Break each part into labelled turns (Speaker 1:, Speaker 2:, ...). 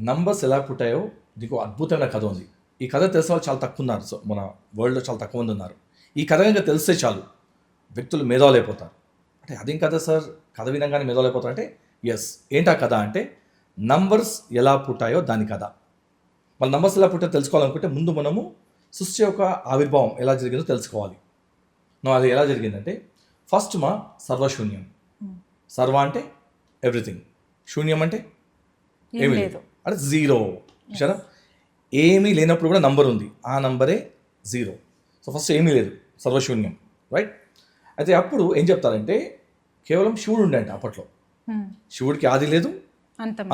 Speaker 1: Numbers ఎలా పుట్టాయో దీనికి ఒక అద్భుతమైన కథ ఉంది. ఈ కథ తెలిసిన వాళ్ళు చాలా తక్కువ ఉన్నారు. సో మన వరల్డ్లో చాలా తక్కువ మంది ఉన్నారు. ఈ కథ కనుక తెలిస్తే చాలు వ్యక్తులు మేధావులైపోతారు. అంటే అదేం కథ సార్, కథ వినంగానే మేధావులైపోతారు అంటే ఎస్. ఏంటా కథ అంటే నంబర్స్ ఎలా పుట్టాయో దాని కథ. మన నంబర్స్ ఎలా పుట్టాయో తెలుసుకోవాలనుకుంటే ముందు మనము సృష్టి యొక్క ఆవిర్భావం ఎలా జరిగిందో తెలుసుకోవాలి. అది ఎలా జరిగిందంటే ఫస్ట్ సర్వశూన్యం. సర్వ అంటే ఎవ్రీథింగ్, శూన్యం అంటే ఏమీ లేదు, అంటే జీరో. సరే, ఏమీ లేనప్పుడు కూడా నంబర్ ఉంది, ఆ నంబరే జీరో. సో ఫస్ట్ ఏమీ లేదు, సర్వశూన్యం, రైట్. అయితే అప్పుడు ఏం చెప్తారంటే కేవలం శివుడు ఉండే అంట అప్పట్లో. శివుడికి ఆది లేదు,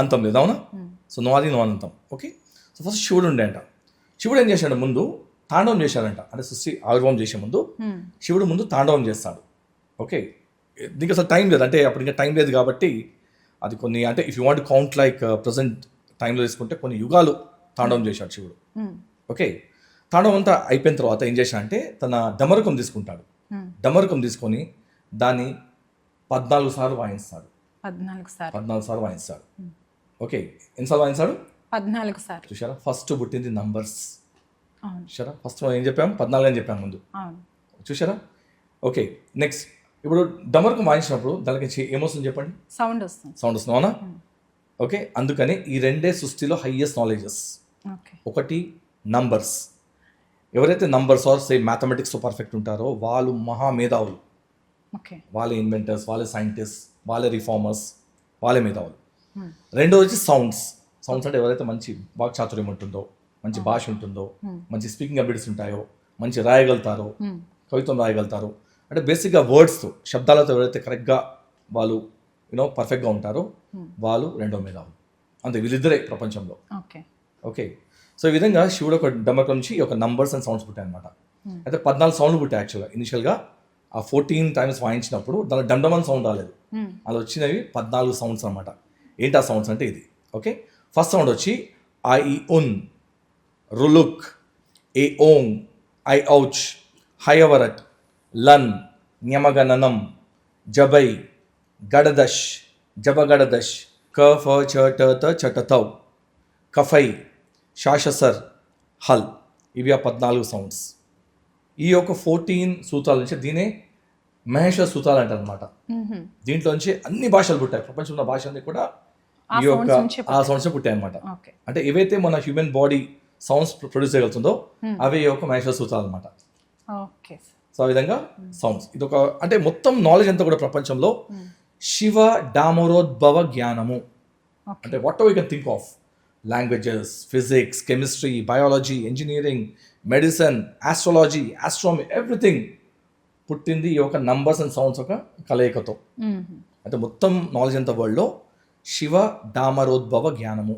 Speaker 1: అంతం లేదు, అవునా? సో నో ఆది నో అనంతం. ఓకే, సో ఫస్ట్ శివుడు ఉండే అంట. శివుడు ఏం చేశాడు, ముందు తాండవం చేశాడంట. అంటే సృష్టి ఆవిర్భావం చేసే ముందు శివుడు ముందు తాండవం చేస్తాడు. ఓకే, దీనికి అసలు టైం లేదు, అంటే అప్పుడు ఇంకా టైం లేదు కాబట్టి అది కొన్ని, అంటే if you want count like present టైంలో తీసుకుంటే కొన్ని యుగాలు తాండవం చేశాడు శివుడు. ఓకే, తాండవం అంతా అయిపోయిన తర్వాత ఏం చేశాడంటే తన డమరుకం తీసుకుంటాడు. డమరుకం తీసుకొని దాన్ని 14 సార్లు వాయిస్తాడు. 14 సార్లు వాయిస్తాడు. ఓకే, ఎన్నిసార్లు వాయిస్తాడు? 14 సార్లు. చూసారా, ఫస్ట్ పుట్టింది నంబర్స్. చూసారా, ఫస్ట్ ఏం చెప్పాము, 14 అని చెప్పాము ముందు. చూసారా. ఓకే, నెక్స్ట్ ఇప్పుడు డమరుకం వాయించినప్పుడు దానికి ఏమొస్తుంది చెప్పండి? సౌండ్ వస్తుంది, అవునా? ఓకే, అందుకని ఈ రెండే సృష్టిలో హైయెస్ట్ నాలెడ్జెస్. ఒకటి నంబర్స్. ఎవరైతే నంబర్స్ ఆర్ సే మ్యాథమెటిక్స్లో పర్ఫెక్ట్ ఉంటారో వాళ్ళు మహామేధావులు. వాళ్ళే ఇన్వెంటర్స్, వాళ్ళే సైంటిస్ట్, వాళ్ళే రిఫార్మర్స్, వాళ్ళే మేధావులు. రెండోది వచ్చి సౌండ్స్. సౌండ్స్ అంటే ఎవరైతే మంచి వాక్చాతుర్యం ఉంటుందో, మంచి భాష ఉంటుందో, మంచి స్పీకింగ్ అబిలిటీస్ ఉంటాయో, మంచి రాయగలుగుతారో, కవిత్వం రాయగలుగుతారో, అంటే బేసిక్గా వర్డ్స్తో, శబ్దాలతో ఎవరైతే కరెక్ట్గా వాళ్ళు పర్ఫెక్ట్గా ఉంటారో వాళ్ళు రెండో మేధావులు. అంతే, వీళ్ళిద్దరే ప్రపంచంలో. ఓకే, సో ఈ విధంగా శివుడు ఒక డమరుకం నుంచి ఒక నంబర్స్ అండ్ సౌండ్స్ పుట్టాయి అనమాట. అయితే 14 సౌండ్లు పుట్టాయి యాక్చువల్గా. ఇనిషియల్గా ఆ 14 టైమ్స్ వాయించినప్పుడు దాని డండమన్ సౌండ్ రాలేదు, అలా వచ్చినవి 14 సౌండ్స్ అనమాట. ఏంటి ఆ సౌండ్స్ అంటే ఇది. ఓకే, ఫస్ట్ సౌండ్ వచ్చి ఐ ఉన్, రులుక్, ఏ ఓంగ్, ఐ ఔచ్, హయవరట్, లన్, న్యమగననం, జబై, గడదష్, జబగడదష్, క ఫ చ ట త చటతౌ, కఫై, శాషసర్, హల్. ఇవి ఆ 14 సౌండ్స్. ఈ యొక్క 14 సూత్రాల నుంచి దీనే మహేశ్వర సూత్రాలు అంటారు అనమాట. దీంట్లోంచి అన్ని భాషలు పుట్టాయి, ప్రపంచంలో ఉన్న భాషలన్నీ కూడా ఈ యొక్క ఆ సౌండ్స్ పుట్టాయి అనమాట. అంటే ఏవైతే మన హ్యూమన్ బాడీ సౌండ్స్ ప్రొడ్యూస్ చేయగలుగుతుందో అవే ఈ యొక్క మహేశ్వర సూత్రాలు అనమాట. సో ఆ విధంగా సౌండ్స్ ఇది ఒక, అంటే మొత్తం నాలెడ్జ్ అంతా కూడా ప్రపంచంలో శివ డామరోద్భవ జ్ఞానము. అంటే what ever you can think of, languages, physics, chemistry, biology, engineering, medicine, astrology, astronomy, everything పుట్టింది ఈ యొక్క నంబర్స్ అండ్ సౌండ్స్ ఒక కలయికతో. అంటే మొత్తం నాలెడ్జ్ అంతా వరల్డ్లో శివ డామరోద్భవ జ్ఞానము.